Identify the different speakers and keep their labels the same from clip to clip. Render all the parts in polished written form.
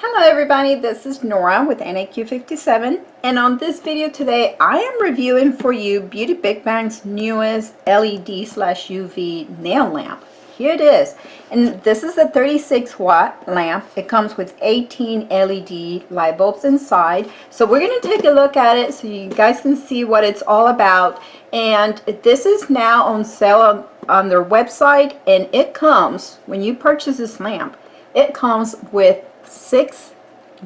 Speaker 1: Hello everybody, this is Nora with NAQ57, and on this video today I am reviewing for you Beauty Big Bang's newest LED/UV nail lamp. Here it is, and this is a 36 watt lamp. It comes with 18 LED light bulbs inside, so we're going to take a look at it so you guys can see what it's all about. And this is now on sale on their website, and it comes, when you purchase this lamp, it comes with 6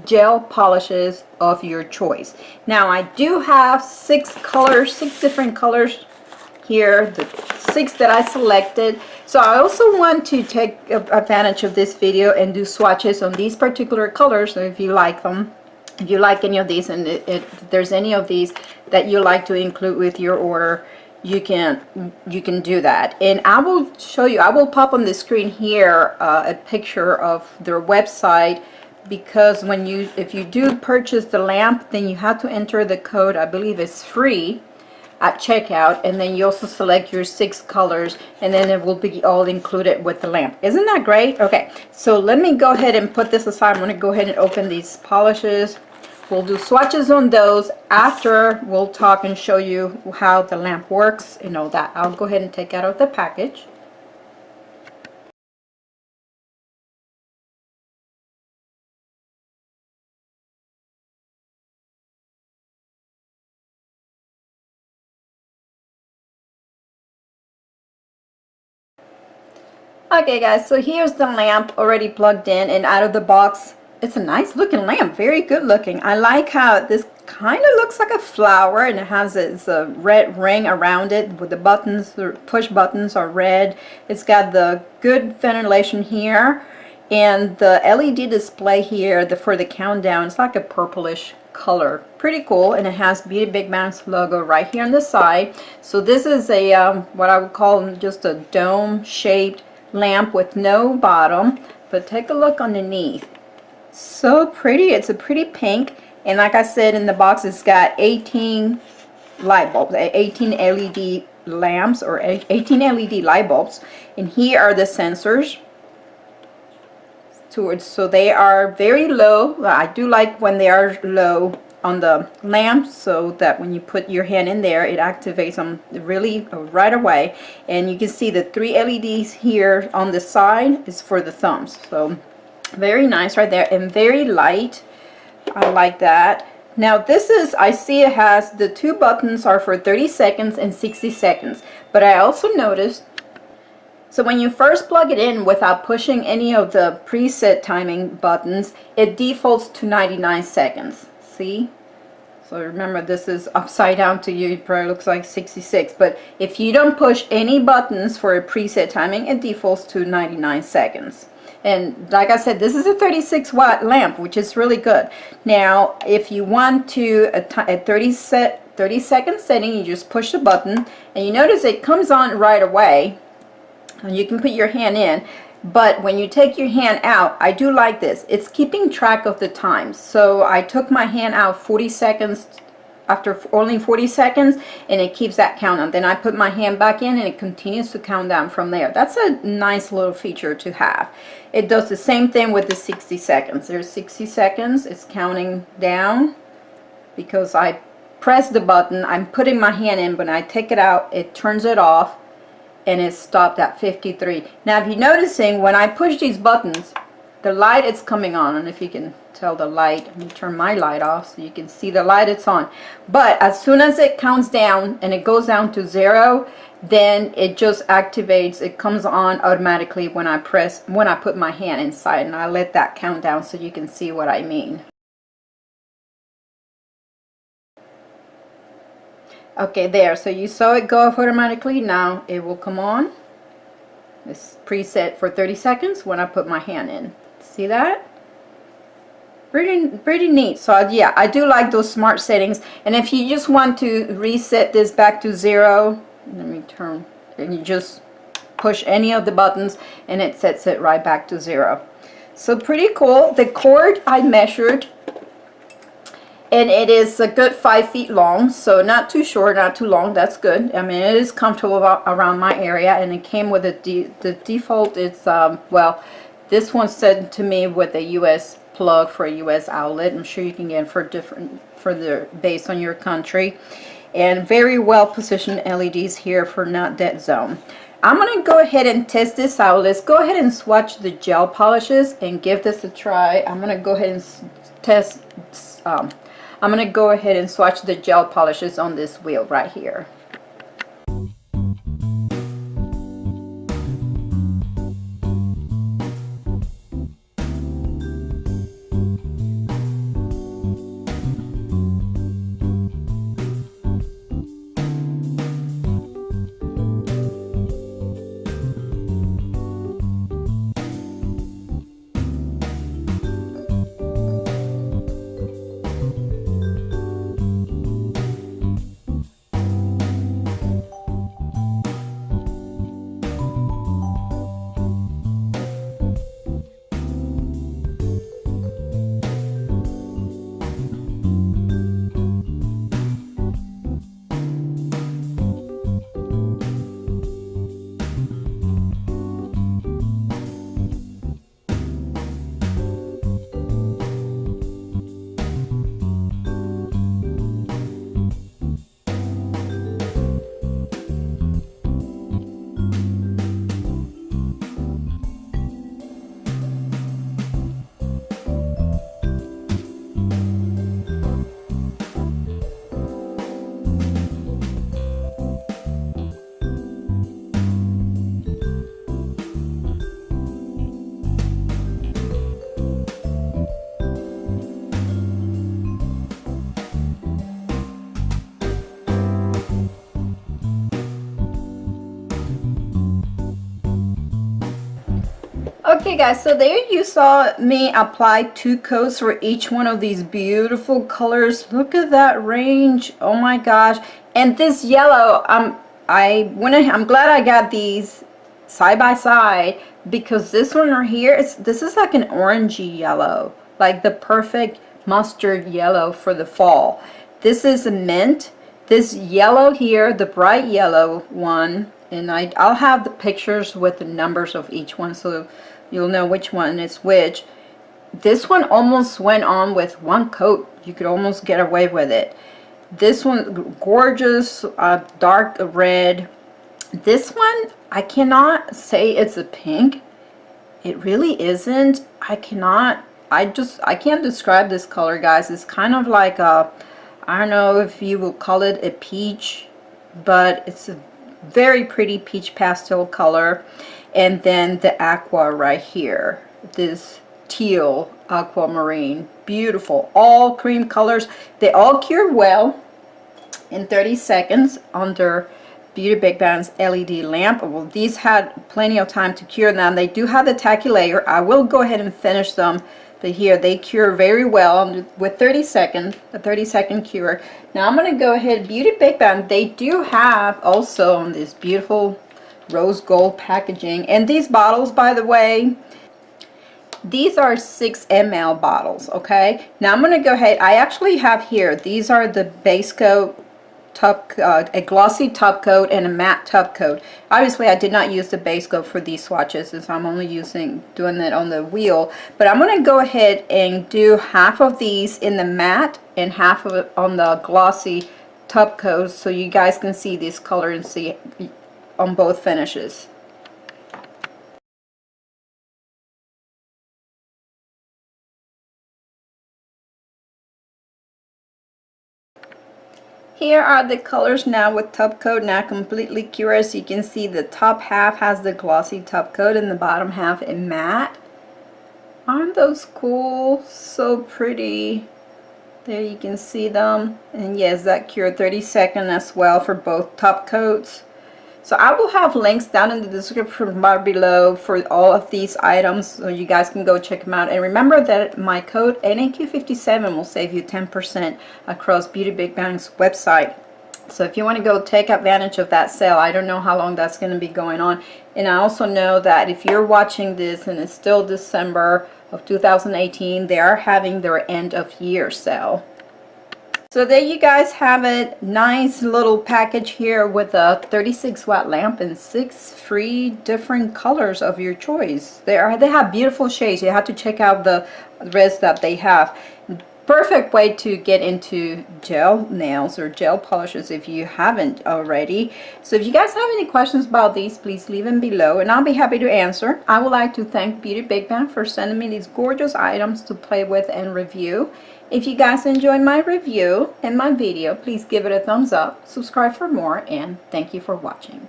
Speaker 1: gel polishes of your choice. Now I do have 6 different colors here, the 6 that I selected. So I also want to take advantage of this video and do swatches on these particular colors. So if you like them, if you like any of these, and if there's any of these that you like to include with your order, you can do that. And I will show you, I will pop on the screen here a picture of their website, because if you do purchase the lamp, then you have to enter the code, I believe it's free, at checkout, and then you also select your 6 colors, and then it will be all included with the lamp. Isn't that great? Okay, so let me go ahead and put this aside. I'm going to go ahead and open these polishes. We'll do swatches on those after. We'll talk and show you how the lamp works and all that. I'll go ahead and take out of the package. Okay guys, so here's the lamp already plugged in and out of the box. It's a nice looking lamp, very good looking. I like how this kind of looks like a flower, and it has its red ring around it with the buttons. The push buttons are red. It's got the good ventilation here, and the LED display here for the countdown, it's like a purplish color. Pretty cool. And it has Beauty Big Bang's logo right here on the side. So this is a what I would call just a dome shaped lamp with no bottom, but take a look underneath. So pretty. It's a pretty pink, and like I said, in the box it's got 18 light bulbs, 18 LED lamps, or 18 LED light bulbs, and here are the sensors towards, so they are very low. I do like when they are low on the lamp, so that when you put your hand in there, it activates them really right away. And you can see the 3 LEDs here on the side is for the thumbs. So very nice right there, and very light. I like that. Now this is, I see it has the 2 buttons are for 30 seconds and 60 seconds, but I also noticed, so when you first plug it in without pushing any of the preset timing buttons, it defaults to 99 seconds. See? So remember, this is upside down to you. It probably looks like 66, but if you don't push any buttons for a preset timing, it defaults to 99 seconds. And like I said, this is a 36 watt lamp, which is really good. Now if you want to a 30 second setting, you just push the button, and you notice it comes on right away, and you can put your hand in. But when you take your hand out, I do like this, it's keeping track of the time. So I took my hand out 40 seconds, after only 40 seconds, and it keeps that countdown. Then I put my hand back in, and it continues to count down from there. That's a nice little feature to have. It does the same thing with the 60 seconds. There's 60 seconds. It's counting down because I press the button. I'm putting my hand in, but when I take it out, it turns it off, and it's stopped at 53. Now if you're noticing, when I push these buttons, the light is coming on. I don't know if you can tell the light. Let me turn my light off so you can see the light it's on. But as soon as it counts down and it goes down to 0, then it just activates. It comes on automatically when I put my hand inside, and I let that count down so you can see what I mean. Okay, there. So you saw it go off automatically. Now it will come on. It's preset for 30 seconds when I put my hand in. See that? Pretty neat. So yeah, I do like those smart settings. And if you just want to reset this back to 0, let me turn, and you just push any of the buttons, and it sets it right back to 0. So pretty cool. The cord I measured, and it is a good 5 feet long, so not too short, not too long. That's good. I mean, it is comfortable around my area, and it came with the default. It's well, this one said to me with the US plug for a US outlet. I'm sure you can get for different based on your country. And very well positioned LEDs here for not dead zone. I'm going to go ahead and test this out. Let's go ahead and swatch the gel polishes and give this a try. I'm going to go ahead and I'm going to go ahead and swatch the gel polishes on this wheel right here. Okay guys, so there you saw me apply 2 coats for each one of these beautiful colors. Look at that range. Oh my gosh. And this yellow, I'm glad I got these side by side, because this one right here, this is like an orangey yellow, like the perfect mustard yellow for the fall. This is a mint. This yellow here, the bright yellow one, and I'll have the pictures with the numbers of each one so you'll know which one is which. This one almost went on with 1 coat. You could almost get away with it. This one, gorgeous, dark red. This one, I cannot say it's a pink. It really isn't. I can't describe this color, guys. It's kind of like a, I don't know if you will call it a peach, but it's a very pretty peach pastel color. And then the aqua right here, this teal aquamarine, beautiful, all cream colors. They all cure well in 30 seconds under Beauty Big Band's LED lamp. Well, these had plenty of time to cure. Now they do have the tacky layer. I will go ahead and finish them, but here they cure very well with a 30-second cure. Now I'm going to go ahead, Beauty Big Band, they do have also on this beautiful rose gold packaging. And these bottles, by the way, these are 6 ml bottles. Okay, now I'm going to go ahead, I actually have here, these are the base coat, a glossy top coat and a matte top coat. Obviously I did not use the base coat for these swatches, since I'm only doing that on the wheel, but I'm going to go ahead and do half of these in the matte and half of it on the glossy top coat, so you guys can see this color and see on both finishes. Here are the colors now with top coat now completely cured. As you can see, the top half has the glossy top coat and the bottom half in matte. Aren't those cool? So pretty. There you can see them. And yes, that cured 30-second as well for both top coats. So I will have links down in the description bar below for all of these items, so you guys can go check them out. And remember that my code NAQ57 will save you 10% across Beauty Big Band's website. So if you want to go take advantage of that sale, I don't know how long that's going to be going on. And I also know that if you're watching this and it's still December of 2018, they are having their end of year sale. So there you guys have it. Nice little package here with a 36 watt lamp and 6 free different colors of your choice. They have beautiful shades. You have to check out the rest that they have. Perfect way to get into gel nails or gel polishes if you haven't already. So if you guys have any questions about these, please leave them below and I'll be happy to answer. I would like to thank Beauty Big Bang for sending me these gorgeous items to play with and review. If you guys enjoyed my review and my video, please give it a thumbs up, subscribe for more, and thank you for watching.